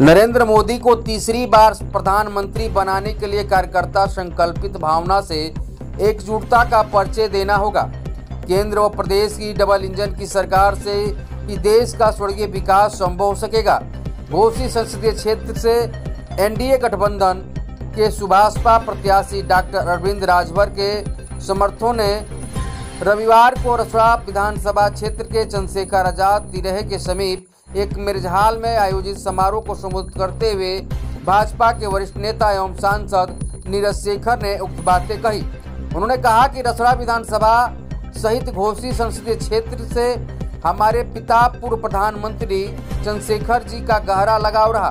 नरेंद्र मोदी को तीसरी बार प्रधानमंत्री बनाने के लिए कार्यकर्ता संकल्पित भावना से एकजुटता का परिचय देना होगा। केंद्र व प्रदेश की डबल इंजन की सरकार से ही देश का स्वर्गीय विकास संभव हो सकेगा। घोसी संसदीय क्षेत्र से एनडीए गठबंधन के सुभाषपा प्रत्याशी डॉक्टर अरविंद राजभर के समर्थकों ने रविवार को रसोड़ा विधानसभा क्षेत्र के चंद्रशेखर आजाद तिरह के समीप एक मिर्जहाल में आयोजित समारोह को संबोधित करते हुए भाजपा के वरिष्ठ नेता एवं सांसद नीरज शेखर ने उक्त बातें कही। उन्होंने कहा कि रसोड़ा विधानसभा सहित घोसी संसदीय क्षेत्र से हमारे पिता पूर्व प्रधानमंत्री चंद्रशेखर जी का गहरा लगाव रहा।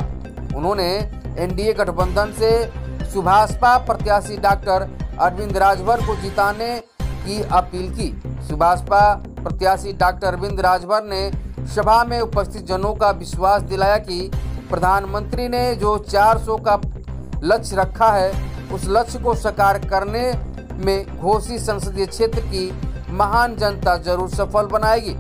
उन्होंने एनडीए गठबंधन से सुभाषपा प्रत्याशी डॉक्टर अरविंद राजभर को जिताने की अपील की। सुभाषपा प्रत्याशी डॉक्टर अरविंद राजभर ने सभा में उपस्थित जनों का विश्वास दिलाया कि प्रधानमंत्री ने जो 400 का लक्ष्य रखा है उस लक्ष्य को साकार करने में घोसी संसदीय क्षेत्र की महान जनता जरूर सफल बनाएगी।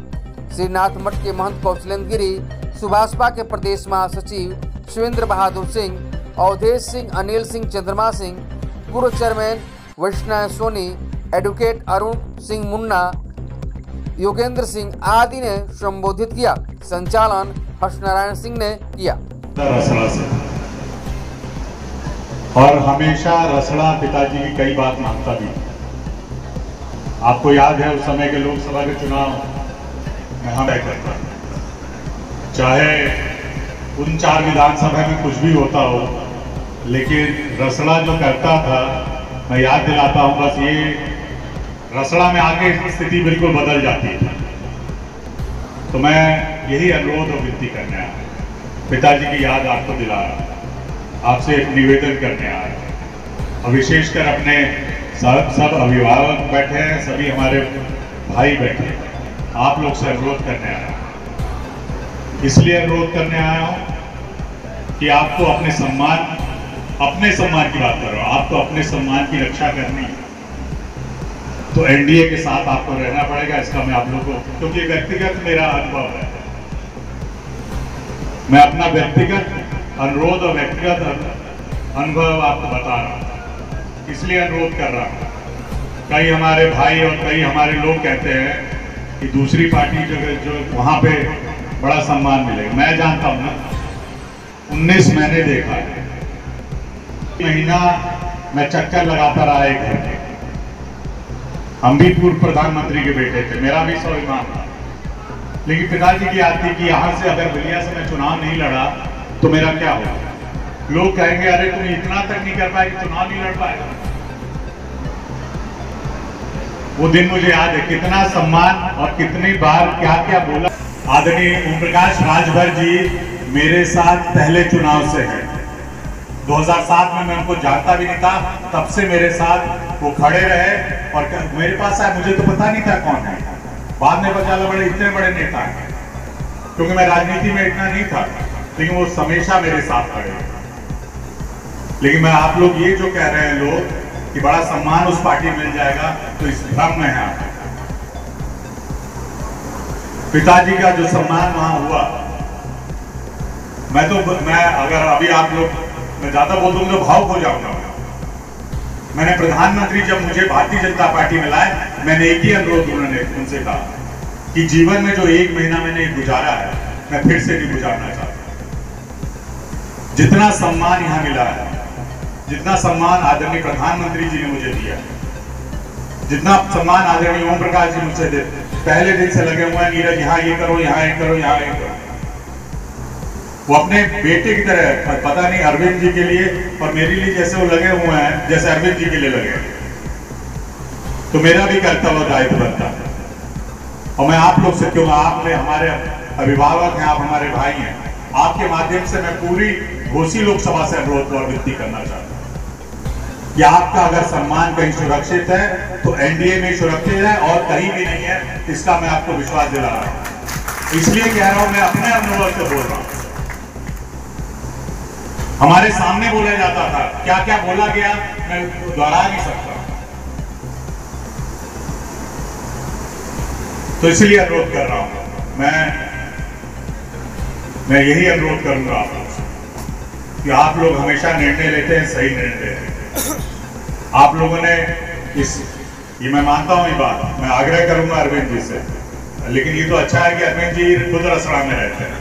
श्रीनाथ मठ के महंत कौशलेंद्र गिरी, सुभाषपा के प्रदेश महासचिव शिवेंद्र बहादुर सिंह, अवधेश सिंह, अनिल सिंह, चंद्रमा सिंह, पूर्व चेयरमैन वैष्णव सोनी, एडवोकेट अरुण सिंह मुन्ना, योगेंद्र सिंह आदि ने संबोधित किया। संचालन हर्षनारायण सिंह ने किया। रसड़ा से और हमेशा रसड़ा पिताजी की कई बात मानता भी। आपको याद है उस समय के लोकसभा के चुनाव में हम करता, चाहे उन 4 विधानसभा में कुछ भी होता हो, लेकिन रसड़ा जो करता था, मैं याद दिलाता हूं, बस ये रसड़ा में आके स्थिति बिल्कुल बदल जाती है। तो मैं यही अनुरोध और विनती करने आया, पिताजी की याद आपको दिला रहा, आपसे एक निवेदन करने आया, और विशेषकर अपने सब अभिभावक बैठे हैं, सभी हमारे भाई बैठे हैं, आप लोग से अनुरोध करने आया। इसलिए अनुरोध करने आया हूं कि आपको अपने सम्मान की बात कर रहा हूं, आपको अपने सम्मान की रक्षा करनी है, तो एनडीए के साथ आपको रहना पड़ेगा। इसका मैं आप लोगों को, क्योंकि व्यक्तिगत मेरा अनुभव है, मैं अपना व्यक्तिगत अनुरोध और व्यक्तिगत अनुभव आपको बता रहा हूं, इसलिए अनुरोध कर रहा हूं। कई हमारे भाई और कई हमारे लोग कहते हैं कि दूसरी पार्टी जो वहां पे बड़ा सम्मान मिलेगा। मैं जानता हूं ना, 19 महीने देखा है, महीना मैं चक्कर लगाता रहा एक घंटे। हम भी पूर्व प्रधानमंत्री के बेटे थे, मेरा भी स्वाभिमान था, लेकिन पिताजी की याद थी कि यहां से अगर बलिया से मैं चुनाव नहीं लड़ा तो मेरा क्या होगा। लोग कहेंगे अरे तुम इतना तक नहीं कर पाए कि चुनाव नहीं लड़ पाए। वो दिन मुझे याद है, कितना सम्मान और कितनी बार क्या क्या बोला। आदरणीय ओम प्रकाश राजभर जी मेरे साथ पहले चुनाव से है, 2007 में मैं उनको जानता भी नहीं था, तब से मेरे साथ वो खड़े रहे और मेरे पास आए। मुझे तो पता नहीं था कौन है, बाद में पता लगा इतने बड़े नेता हैं, क्योंकि मैं राजनीति में इतना नहीं था, लेकिन वो हमेशा मेरे साथ खड़े। लेकिन मैं आप लोग ये जो कह रहे हैं लोग कि बड़ा सम्मान उस पार्टी में मिल जाएगा, तो इस भ्रम में है। पिताजी का जो सम्मान वहां हुआ, मैं अगर अभी आप लोग, मैं ज्यादा बोल दूंगा तो भावुक हो जाऊंगा। मैंने प्रधानमंत्री जब मुझे भारतीय जनता पार्टी में लाए, मैंने एक ही अनुरोध उनसे कहा कि जीवन में जो 1 महीना मैंने गुजारा है, मैं फिर से नहीं गुजारना चाहता। जितना सम्मान यहां मिला है, जितना सम्मान आदरणीय प्रधानमंत्री जी ने मुझे दिया, जितना सम्मान आदरणीय ओम प्रकाश जी मुझसे पहले दिन से लगे हुए हैं, नीरज यहाँ ये करो, यहाँ ये करो, यहाँ ये करो। वो अपने बेटे की तरह, पता नहीं अरविंद जी के लिए और मेरे लिए जैसे वो लगे हुए हैं, जैसे अरविंद जी के लिए लगे, तो मेरा भी कर्तव्य दायित्व बनता है। और मैं आप लोग से, क्यों आप हमारे अभिभावक हैं, आप हमारे भाई हैं, आपके माध्यम से मैं पूरी घोसी लोकसभा से अनुरोध और विनती करना चाहता हूं कि आपका अगर सम्मान कहीं सुरक्षित है तो एनडीए में सुरक्षित है और कहीं भी नहीं है, इसका मैं आपको विश्वास दिला रहा हूं। इसलिए कह रहा हूं, मैं अपने अनुभव से बोल रहा हूं। हमारे सामने बोला जाता था, क्या क्या बोला गया मैं दोहरा नहीं सकता, तो इसलिए अनुरोध कर रहा हूं। मैं यही अनुरोध करूंगा आप लोग से। कि आप लोग हमेशा निर्णय लेते हैं, सही निर्णय लेते हैं। आप लोगों ने ये मैं मानता हूं, ये बात मैं आग्रह करूंगा अरविंद जी से, लेकिन ये तो अच्छा है कि अरविंद जी खुद रसड़ा में रहते हैं,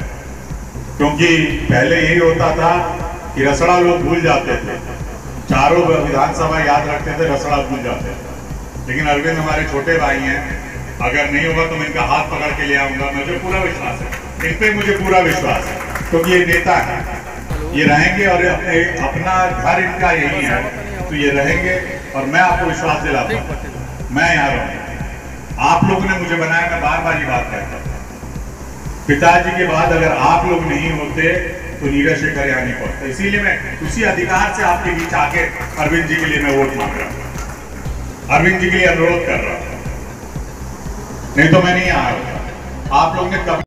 क्योंकि पहले यही होता था कि रसड़ा लोग भूल जाते थे, चारों विधानसभा याद रखते थे, रसड़ा भूल जाते थे। लेकिन अरविंद हमारे छोटे भाई हैं, अगर नहीं होगा तो मैं इनका हाथ पकड़ के ले आऊंगा। मुझे पूरा विश्वास है, इन पे मुझे पूरा विश्वास है, क्योंकि ये नेता है, ये रहेंगे और अपना घर इनका यही है, तो ये रहेंगे। और मैं आपको विश्वास दिलाता हूँ, मैं यहाँ रहूंगा। आप लोगों ने मुझे बनाया, मैं बार बार ये बात कहता हूँ, पिताजी के बाद अगर आप लोग नहीं होते तो नीरज शेखर यहाँ नहीं पहुंचता। इसीलिए मैं उसी अधिकार से आपके बीच आके अरविंद जी के लिए मैं वोट मांग रहा हूँ, अरविंद जी के लिए अनुरोध कर रहा हूँ, नहीं तो मैं नहीं आया होता। आप लोग ने कभी